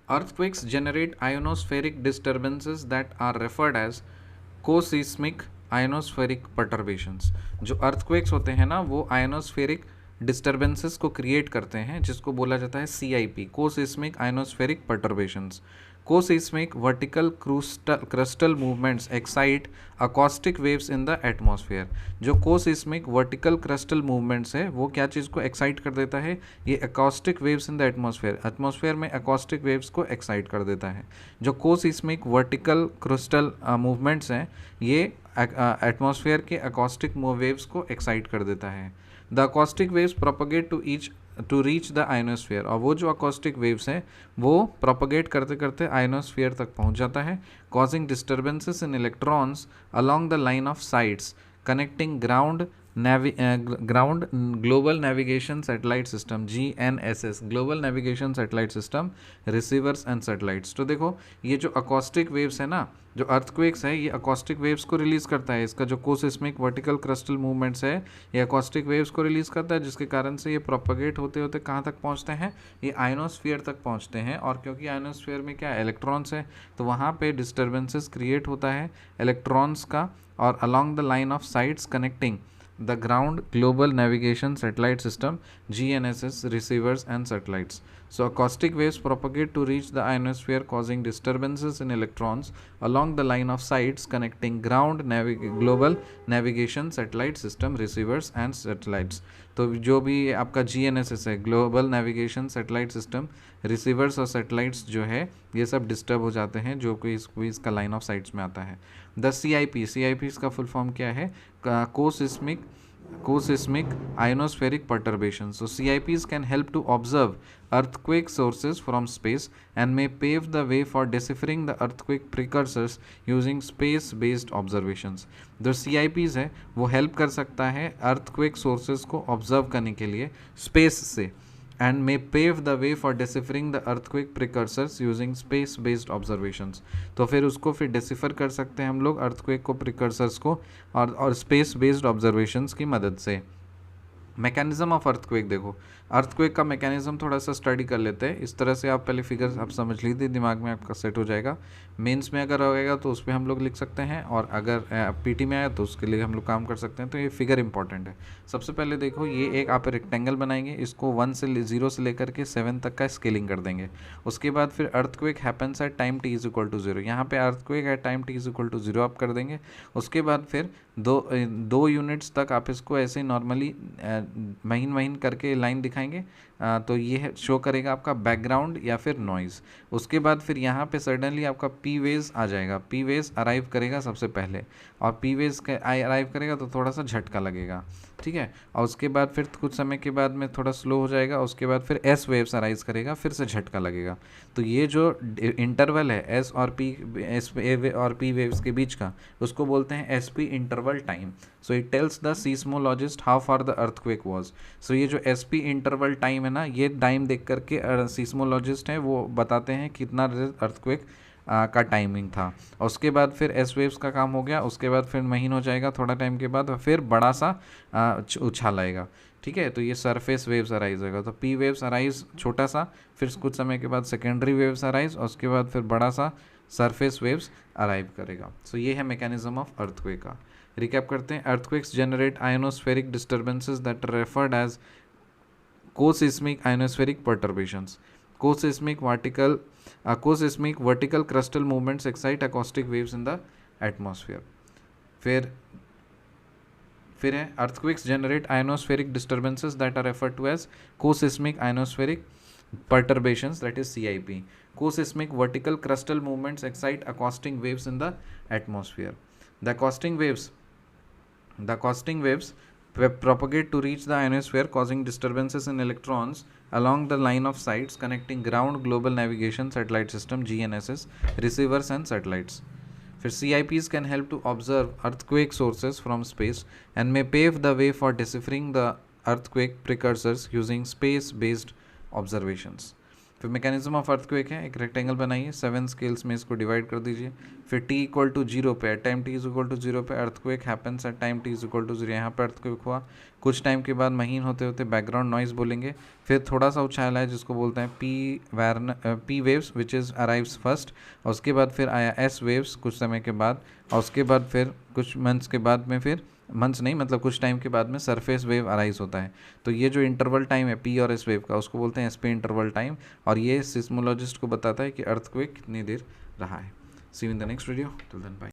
Earthquakes generate ionospheric disturbances that are referred as co-seismic ionospheric perturbations. जो earthquakes होते हैं ना वो ionospheric disturbances को create करते हैं जिसको बोला जाता है CIP, co-seismic ionospheric perturbations. Co-seismic vertical crustal movements excite acoustic waves in the atmosphere. जो co-seismic vertical crustal movements है वो क्या चीज़ को excite कर देता है? ये acoustic waves in the atmosphere. Atmosphere में acoustic waves को excite कर देता है. जो co-seismic vertical crustal movements हैं ये एटमॉस्फेयर के acoustic waves को excite कर देता है. The acoustic waves propagate to reach the ionosphere. और वो जो acoustic waves हैं वो propagate करते करते ionosphere तक पहुंच जाता है, causing disturbances in electrons along the line of sights connecting ground global navigation satellite system GNSS global navigation satellite system receivers and satellites. तो देखो ये जो acoustic waves है ना, जो अर्थक्वेक्स है ये अकॉस्टिक वेव्स को रिलीज़ करता है. इसका जो कोसिस्मिक वर्टिकल क्रिस्टल मूवमेंट्स है ये अकॉस्टिक वेव्स को रिलीज़ करता है जिसके कारण से ये प्रोपगेट होते होते कहाँ तक पहुँचते हैं? ये आयनोस्फीयर तक पहुँचते हैं. और क्योंकि आयनोस्फीयर में क्या इलेक्ट्रॉन्स है तो वहाँ पे डिस्टर्बेंसेस क्रिएट होता है इलेक्ट्रॉन्स का. और along the line of sites connecting the ground global navigation satellite system GNSS receivers and satellites. So acoustic waves propagate to reach the ionosphere causing disturbances in electrons along the line of sites connecting ground global navigation satellite system receivers and satellites. तो जो भी आपका GNSS है global navigation satellite system receivers और satellites जो है ये सब डिस्टर्ब हो जाते हैं जो कि इसका लाइन ऑफ साइट्स में आता है. द CIP इसका फुल फॉर्म क्या है? co-seismic ionospheric perturbations. So CIPs can help to observe earthquake sources from space and may pave the way for deciphering the earthquake precursors using space based observations. जो CIPs है वो help कर सकता है earthquake sources को observe करने के लिए स्पेस से and may pave the way for deciphering the earthquake precursors using space based observations. तो फिर उसको फिर decipher कर सकते हैं हम लोग earthquake को precursors को और space based observations की मदद से. मैकेनिज्म ऑफ अर्थक्वेक देखो अर्थक्वेक का मैकेनिज्म थोड़ा सा स्टडी कर लेते हैं. इस तरह से आप पहले फिगर आप समझ लीजिए दिमाग में आपका सेट हो जाएगा. मेंस में अगर होगा तो उस पर हम लोग लिख सकते हैं और अगर पीटी में आया तो उसके लिए हम लोग काम कर सकते हैं. तो ये फिगर इंपॉर्टेंट है. सबसे पहले देखो ये एक आप रेक्टेंगल बनाएंगे इसको 0 से लेकर के 7 तक का स्केलिंग कर देंगे. उसके बाद फिर earthquake happens at time t=0. यहाँ पे अर्थक्वेक एट टाइम t=0 आप कर देंगे. उसके बाद फिर दो यूनिट्स तक आप इसको ऐसे नॉर्मली महीन करके लाइन दिखाएंगे. तो ये शो करेगा आपका बैकग्राउंड या फिर नॉइज़. उसके बाद फिर यहाँ पे सडनली आपका पी वेज आ जाएगा. पी वेज अराइव करेगा सबसे पहले और पी वेज अराइव करेगा तो थोड़ा सा झटका लगेगा. ठीक है. और उसके बाद फिर कुछ समय के बाद में थोड़ा स्लो हो जाएगा. उसके बाद फिर एस वेव्स अराइज करेगा फिर से झटका लगेगा. तो ये जो इंटरवल है एस और पी वेव्स के बीच का उसको बोलते हैं SP interval time. So it tells the seismologist how far the earthquake was. So ये जो SP इंटरवल टाइम है ना ये टाइम देख करके सीस्मोलॉजिस्ट हैं वो बताते हैं कितना अर्थक्वेक का टाइमिंग था. और उसके बाद फिर एस वेव्स का काम हो गया. उसके बाद फिर महीन हो जाएगा थोड़ा टाइम के बाद फिर बड़ा सा उछाल आएगा. ठीक है. तो ये सरफेस वेव्स अराइज होगा. तो पी वेव्स अराइज छोटा सा फिर कुछ समय के बाद सेकेंडरी वेव्स अराइज और उसके बाद फिर बड़ा सा सरफेस वेव्स अराइव करेगा. सो ये है मैकेनिज्म ऑफ अर्थक्वेक का. रिकैप करते हैं. Earthquakes generate ionospheric disturbances that are referred as co-seismic ionospheric perturbations. Co-seismic vertical crustal movements excite acoustic waves in the atmosphere. फिर है earthquakes generate ionospheric disturbances that are referred to as co-seismic ionospheric perturbations, that is CIP. Co-seismic vertical crustal movements excite acoustic waves in the atmosphere. The acoustic waves propagate to reach the ionosphere causing disturbances in electrons along the line of sights connecting ground global navigation satellite system GNSS receivers and satellites. फिर CIPs can help to observe earthquake sources from space and may pave the way for deciphering the earthquake precursors using space based observations. फिर mechanism of earthquake है, एक rectangle बनाइए, 7 scales में इसको divide कर दीजिए। फिर t इक्वल टू 0 पे, at time t is equal to 0 पे earthquake happens at time t is equal to 0। यहाँ पर अर्थक्वेक हुआ, कुछ टाइम के बाद महीन होते होते बैकग्राउंड नॉइज बोलेंगे, फिर थोड़ा सा उछाल है जिसको बोलते हैं P waves which is arrives first, और उसके बाद फिर आया एस वेव्स कुछ समय के बाद, और उसके बाद फिर कुछ मंथ्स के बाद में, फिर मंथ्स नहीं मतलब कुछ टाइम के बाद में सरफेस वेव अराइज होता है। तो ये जो इंटरवल टाइम है पी और एस वेव का, उसको बोलते हैं एस पी इंटरवल टाइम, और ये सिस्मोलॉजिस्ट को बताता है कि अर्थक्वेक कितनी देर रहा है। See you in the next video, till then bye.